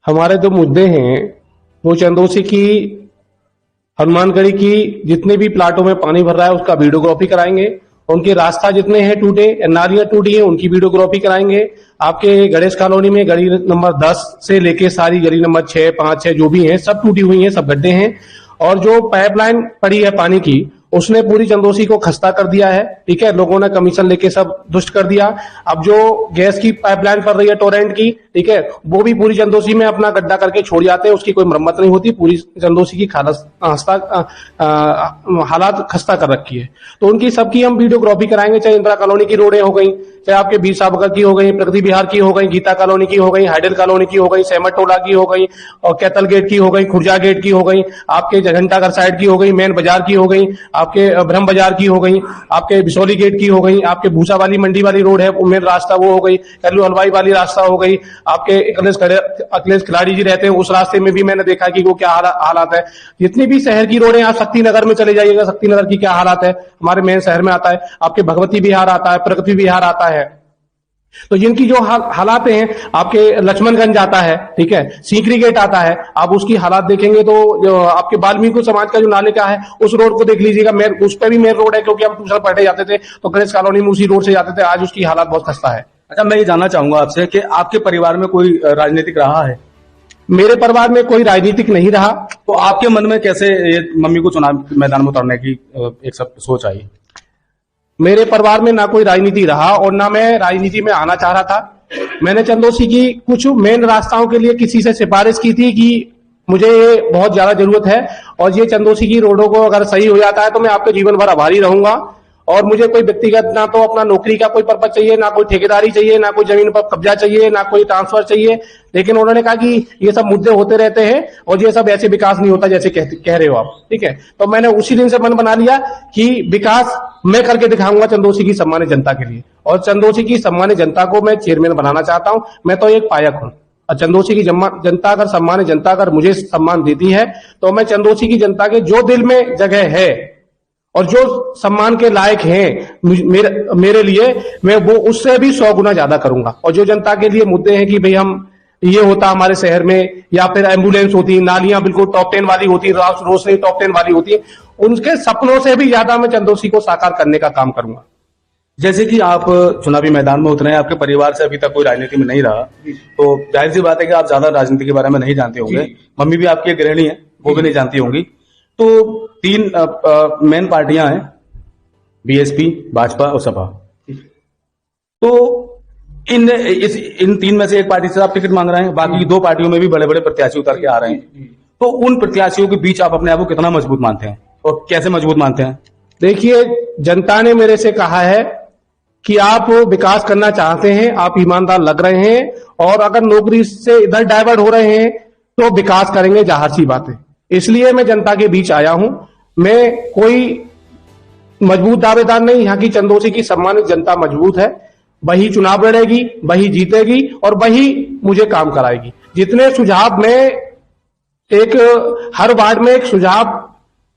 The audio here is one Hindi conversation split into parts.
हमारे जो मुद्दे हैं वो चंदौसी की हनुमानगढ़ी की जितने भी प्लाटों में पानी भर रहा है उसका वीडियोग्राफी कराएंगे। उनके रास्ता जितने हैं टूटे, नालियां टूटी हैं, उनकी वीडियोग्राफी कराएंगे। आपके गणेश कॉलोनी में गली नंबर 10 से लेके सारी गली नंबर 6, 5, 6 जो भी हैं सब टूटी हुई हैं, सब गड्ढे हैं। और जो पाइपलाइन पड़ी है पानी की उसने पूरी चंदौसी को खस्ता कर दिया है। ठीक है, लोगों ने कमीशन लेके सब दुष्ट कर दिया। अब जो गैस की पाइपलाइन पड़ रही है टोरेंट की, ठीक है, वो भी पूरी चंदौसी में अपना गड्ढा करके छोड़ जाते हैं, उसकी कोई मरम्मत नहीं होती। पूरी चंदौसी की हालात खस्ता कर रखी है। तो उनकी सबकी हम वीडियोग्राफी कराएंगे, चाहे इंदिरा कॉलोनी की रोडें हो गई, चाहे आपके बीर साबकर की हो गई, प्रगति बिहार की हो गई, गीता कॉलोनी की हो गई, हाइडल कॉलोनी की हो गई, सहमत टोला की हो गई, और कैथल गेट की हो गई, खुर्जा गेट की हो गई, आपके घंटाघर साइड की हो गई, मेन बाजार की हो गई, आपके ब्रह्म बाजार की हो गई, आपके बिसौली गेट की हो गई, आपके भूसा वाली मंडी वाली रोड है मेन रास्ता वो हो गई, कल्लू हलवाई वाली रास्ता हो गई, आपके अखिलेश खिलाड़ी जी रहते हैं उस रास्ते में भी मैंने देखा कि वो क्या हालात है। जितनी भी शहर की रोडें, आप शक्ति नगर में चले जाइएगा, शक्ति नगर की क्या हालात है, हमारे मेन शहर में आता है। आपके भगवती विहार आता है, प्रगति विहार आता है। तो जिनकी जो हालात हैं, आपके लक्ष्मणगंज आता है, ठीक है, सीकरी गेट आता है, आप उसकी हालात देखेंगे तो जो आपके वाल्मीकि समाज का जो नाले का है उस रोड को देख लीजिएगा, उस पर भी मेन रोड है, क्योंकि हम ट्यूशन पढ़ने जाते थे तो गणेश कॉलोनी में उसी रोड से जाते थे, आज उसकी हालात बहुत खस्ता है। अच्छा, मैं ये जानना चाहूंगा आपसे कि आपके परिवार में कोई राजनीतिक रहा है? मेरे परिवार में कोई राजनीतिक नहीं रहा। तो आपके मन में कैसे ये मम्मी को चुनाव मैदान में उतारने की एक सब सोच आई? मेरे परिवार में ना कोई राजनीति रहा और ना मैं राजनीति में आना चाह रहा था। मैंने चंदौसी की कुछ मेन रास्ताओं के लिए किसी से सिफारिश की थी कि मुझे बहुत ज्यादा जरूरत है और ये चंदौसी की रोडों को अगर सही हो जाता है तो मैं आपके जीवन भर आभारी रहूंगा। और मुझे कोई व्यक्तिगत ना तो अपना नौकरी का कोई पर्पज चाहिए, ना कोई ठेकेदारी चाहिए, ना कोई जमीन पर कब्जा चाहिए, ना कोई ट्रांसफर चाहिए। लेकिन उन्होंने कहा कि ये सब मुद्दे होते रहते हैं और ये सब ऐसे विकास नहीं होता जैसे कह रहे हो आप, ठीक है। तो मैंने उसी दिन से मन बना लिया कि विकास मैं करके दिखाऊंगा चंदौसी की सम्मानित जनता के लिए, और चंदौसी की सम्मानित जनता को मैं चेयरमैन बनाना चाहता हूं। मैं तो एक पायक हूं और चंदौसी की जनता अगर सम्मानित जनता अगर मुझे सम्मान देती है तो मैं चंदौसी की जनता के जो दिल में जगह है और जो सम्मान के लायक हैं मेरे लिए, मैं वो उससे भी 100 गुना ज्यादा करूंगा। और जो जनता के लिए मुद्दे हैं कि भाई हम ये होता हमारे शहर में, या फिर एम्बुलेंस होती, नालियां बिल्कुल टॉप 10 वाली होती, रोशनी टॉप 10 वाली होती, उनके सपनों से भी ज्यादा मैं चंदौसी को साकार करने का काम करूंगा। जैसे कि आप चुनावी मैदान में उतरे हैं, आपके परिवार से अभी तक कोई राजनीति में नहीं रहा, तो जाहिर सी बात है कि आप ज्यादा राजनीति के बारे में नहीं जानते होंगे। मम्मी भी आपकी गृहिणी है, वो भी नहीं जानती होंगी। तो 3 मेन पार्टियां हैं, बीएसपी, भाजपा और सपा। तो इन 3 में से एक पार्टी से आप टिकट मांग रहे हैं, बाकी 2 पार्टियों में भी बड़े बड़े प्रत्याशी उतर के आ रहे हैं। तो उन प्रत्याशियों के बीच आप अपने आप को कितना मजबूत मानते हैं और कैसे मजबूत मानते हैं? देखिए, जनता ने मेरे से कहा है कि आप विकास करना चाहते हैं, आप ईमानदार लग रहे हैं, और अगर नौकरी से इधर डाइवर्ट हो रहे हैं तो विकास करेंगे, जाहिर सी बात है। इसलिए मैं जनता के बीच आया हूं। मैं कोई मजबूत दावेदार नहीं, यहाँ की चंदौसी की सम्मानित जनता मजबूत है, वही चुनाव लड़ेगी, वही जीतेगी और वही मुझे काम कराएगी। जितने सुझाव मैं हर वार्ड में एक सुझाव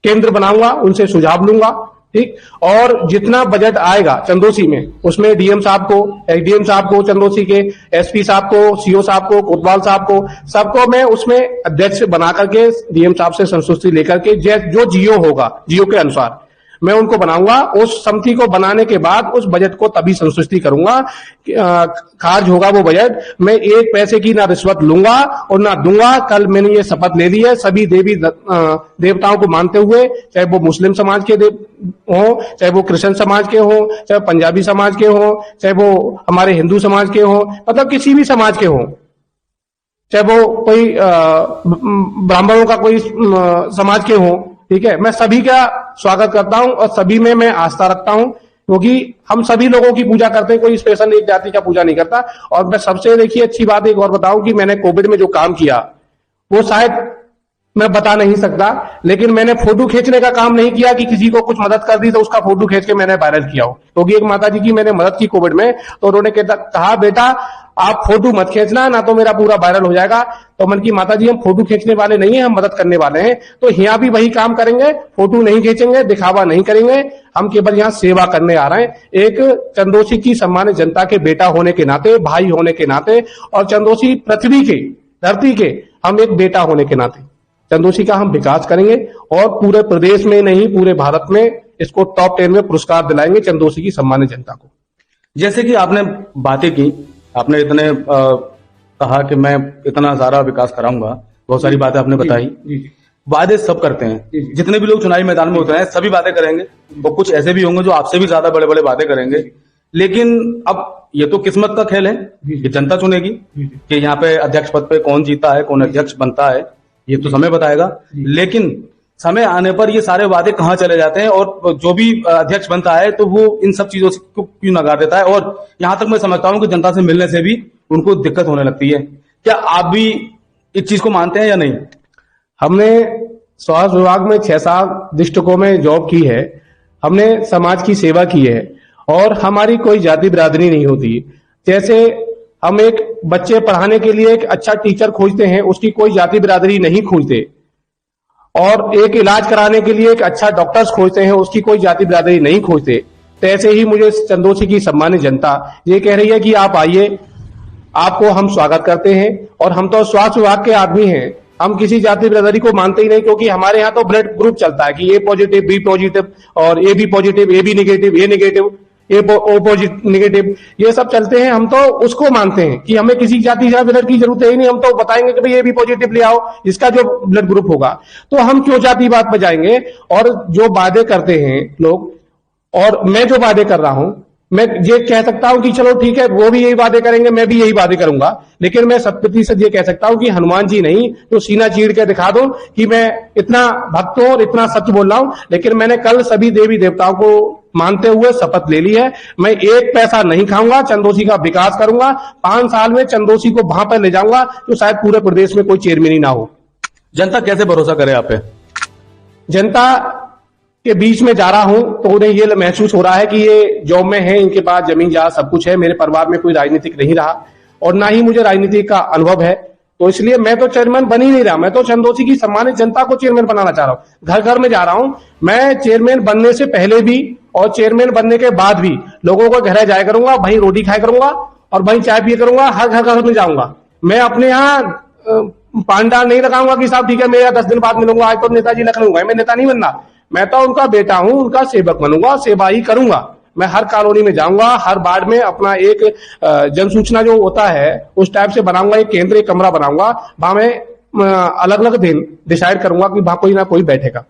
केंद्र बनाऊंगा, उनसे सुझाव लूंगा, ठीक। और जितना बजट आएगा चंदौसी में उसमें डीएम साहब को, एसडीएम साहब को, चंदौसी के एसपी साहब को, सीओ साहब को, कोतवाल साहब को, सबको मैं उसमें अध्यक्ष बना करके डीएम साहब से संतुष्टि लेकर के जो जियो होगा, जियो के अनुसार मैं उनको बनाऊंगा। उस समिति को बनाने के बाद उस बजट को तभी संतुष्टि करूंगा, खारिज होगा वो बजट। मैं 1 पैसे की ना रिश्वत लूंगा और ना दूंगा। कल मैंने ये शपथ ले ली है, सभी देवी देवताओं को मानते हुए, चाहे वो मुस्लिम समाज के हो, चाहे वो क्रिश्चियन समाज के हो, चाहे पंजाबी समाज के हो, चाहे वो हमारे हिंदू समाज के हो, मतलब किसी भी समाज के हो, चाहे वो कोई ब्राह्मणों का कोई समाज के हो, ठीक है। मैं सभी का स्वागत करता हूं और सभी में मैं आस्था रखता हूं, क्योंकि हम सभी लोगों की पूजा करते हैं, कोई स्पेशल एक जाति का पूजा नहीं करता। और मैं सबसे देखिए अच्छी बात एक और बताऊं कि मैंने कोविड में जो काम किया वो शायद मैं बता नहीं सकता, लेकिन मैंने फोटो खींचने का काम नहीं किया कि किसी को कुछ मदद कर दी तो उसका फोटो खींच के मैंने वायरल किया हो। क्योंकि एक माता जी की मैंने मदद की कोविड में, तो उन्होंने कहा बेटा आप फोटो मत खींचना, ना तो मेरा पूरा वायरल हो जाएगा। तो मन की माता जी हम फोटो खींचने वाले नहीं है, हम मदद करने वाले हैं। तो यहाँ भी वही काम करेंगे, फोटो नहीं खींचेंगे, दिखावा नहीं करेंगे, हम केवल यहाँ सेवा करने आ रहे हैं। एक चंदौसी की सम्मानित जनता के बेटा होने के नाते, भाई होने के नाते, और चंदौसी पृथ्वी के धरती के हम एक बेटा होने के नाते चंदोसी का हम विकास करेंगे और पूरे प्रदेश में नहीं पूरे भारत में इसको टॉप 10 में पुरस्कार दिलाएंगे चंदोसी की सम्मानित जनता को। जैसे कि आपने बातें की, आपने इतने कहा कि मैं इतना सारा विकास कराऊंगा, बहुत सारी बातें आपने बताई। वादे सब करते हैं, जितने भी लोग चुनावी मैदान में उतरे हैं सभी बातें करेंगे, और कुछ ऐसे भी होंगे जो आपसे भी ज्यादा बड़े बड़े वादे करेंगे। लेकिन अब ये तो किस्मत का खेल है, ये जनता चुनेगी कि यहाँ पे अध्यक्ष पद पे कौन जीता है, कौन अध्यक्ष बनता है, ये तो समय बताएगा। लेकिन समय आने पर ये सारे वादे कहाँ चले जाते हैं, और जो भी अध्यक्ष बनता है तो वो इन सब चीजों से क्यों नकार देता है, और यहाँ तक मैं समझता हूँ कि जनता से मिलने से भी उनको दिक्कत होने लगती है। क्या आप भी इस चीज को मानते हैं या नहीं? हमने स्वास्थ्य विभाग में 6-7 डिस्ट्रिक्टों में जॉब की है, हमने समाज की सेवा की है और हमारी कोई जाति बिरादरी नहीं होती। जैसे हम एक बच्चे पढ़ाने के लिए एक अच्छा टीचर खोजते हैं, उसकी कोई जाति बिरादरी नहीं खोजते, और एक इलाज कराने के लिए एक अच्छा डॉक्टर्स खोजते हैं, उसकी कोई जाति बिरादरी नहीं खोजते। तो ऐसे ही मुझे चंदोसी की सम्मानित जनता ये कह रही है कि आप आइए, आपको हम स्वागत करते हैं। और हम तो स्वास्थ्य विभाग के आदमी हैं, हम किसी जाति बिरादरी को मानते ही नहीं, क्योंकि हमारे यहाँ तो ब्लड ग्रुप चलता है कि ए पॉजिटिव, बी पॉजिटिव और A B positive, A B negative, A negative, A O positive negative, ये सब चलते हैं। हम तो उसको मानते हैं कि हमें किसी जाति या ब्लड की जरूरत है ही नहीं, हम तो बताएंगे कि भाई ए बी पॉजिटिव ले आओ, इसका जो ब्लड ग्रुप होगा। तो हम क्यों जाति बात पर जाएंगे? और जो वादे करते हैं लोग, और मैं जो वादे कर रहा हूं, मैं ये कह सकता हूं कि चलो ठीक है, वो भी यही वादे करेंगे, मैं भी यही वादे करूंगा, लेकिन मैं 100% ये कह सकता हूं कि हनुमान जी नहीं तो सीना चीर के दिखा दो कि मैं इतना भक्त हूं और इतना सच बोल रहा हूं। लेकिन मैंने कल सभी देवी देवताओं को मानते हुए शपथ ले ली है, मैं एक पैसा नहीं खाऊंगा, चंदोसी का विकास करूंगा। 5 साल में चंदोसी को वहां पर ले जाऊंगा तो शायद पूरे प्रदेश में कोई चेयरमैन ही ना हो। जनता कैसे भरोसा करे आप पे? जनता के बीच में जा रहा हूं तो उन्हें ये महसूस हो रहा है कि ये जॉब में है, इनके पास जमीन जहां सब कुछ है। मेरे परिवार में कोई राजनीतिक नहीं रहा और ना ही मुझे राजनीति का अनुभव है, तो इसलिए मैं तो चेयरमैन बन ही नहीं रहा। मैं तो चंदोसी की सम्मानित जनता को चेयरमैन बनाना चाह रहा हूं, घर घर में जा रहा हूं। मैं चेयरमैन बनने से पहले भी और चेयरमैन बनने के बाद भी लोगों को घर जाया करूंगा, वहीं रोटी खाया करूंगा और वहीं चाय पिया करूंगा, हर घर में जाऊंगा। मैं अपने यहाँ पांडाल नहीं लगाऊंगा कि साहब ठीक है मैं 10 दिन बाद मिलूंगा, आज तो नेताजी लखनऊ है, मैं नेता नहीं बनना। मैं तो उनका बेटा हूं, उनका सेवक बनूंगा, सेवा ही करूंगा। मैं हर कॉलोनी में जाऊंगा, हर वार्ड में अपना एक जन सूचना जो होता है उस टाइप से बनाऊंगा, एक केंद्रीय कमरा बनाऊंगा, वहां मैं अलग अलग दिन डिसाइड करूंगा कि वहां कोई ना कोई बैठेगा।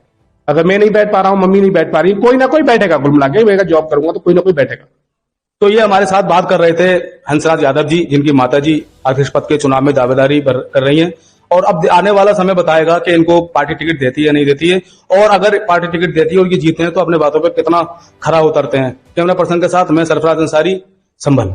अगर मैं नहीं बैठ पा रहा हूं, मम्मी नहीं बैठ पा रही, कोई ना कोई बैठेगा। कुल मिला के मैं जॉब करूंगा तो कोई ना कोई बैठेगा। तो ये हमारे साथ बात कर रहे थे हंसराज यादव जी, जिनकी माताजी अध्यक्ष पद के चुनाव में दावेदारी कर रही हैं, और अब आने वाला समय बताएगा कि इनको पार्टी टिकट देती है या नहीं देती है, और अगर पार्टी टिकट देती है और ये जीतते हैं तो अपने बातों पर कितना खरा उतरते हैं। कैमरा पर्सन के साथ मैं सरफराज अंसारी, संभल।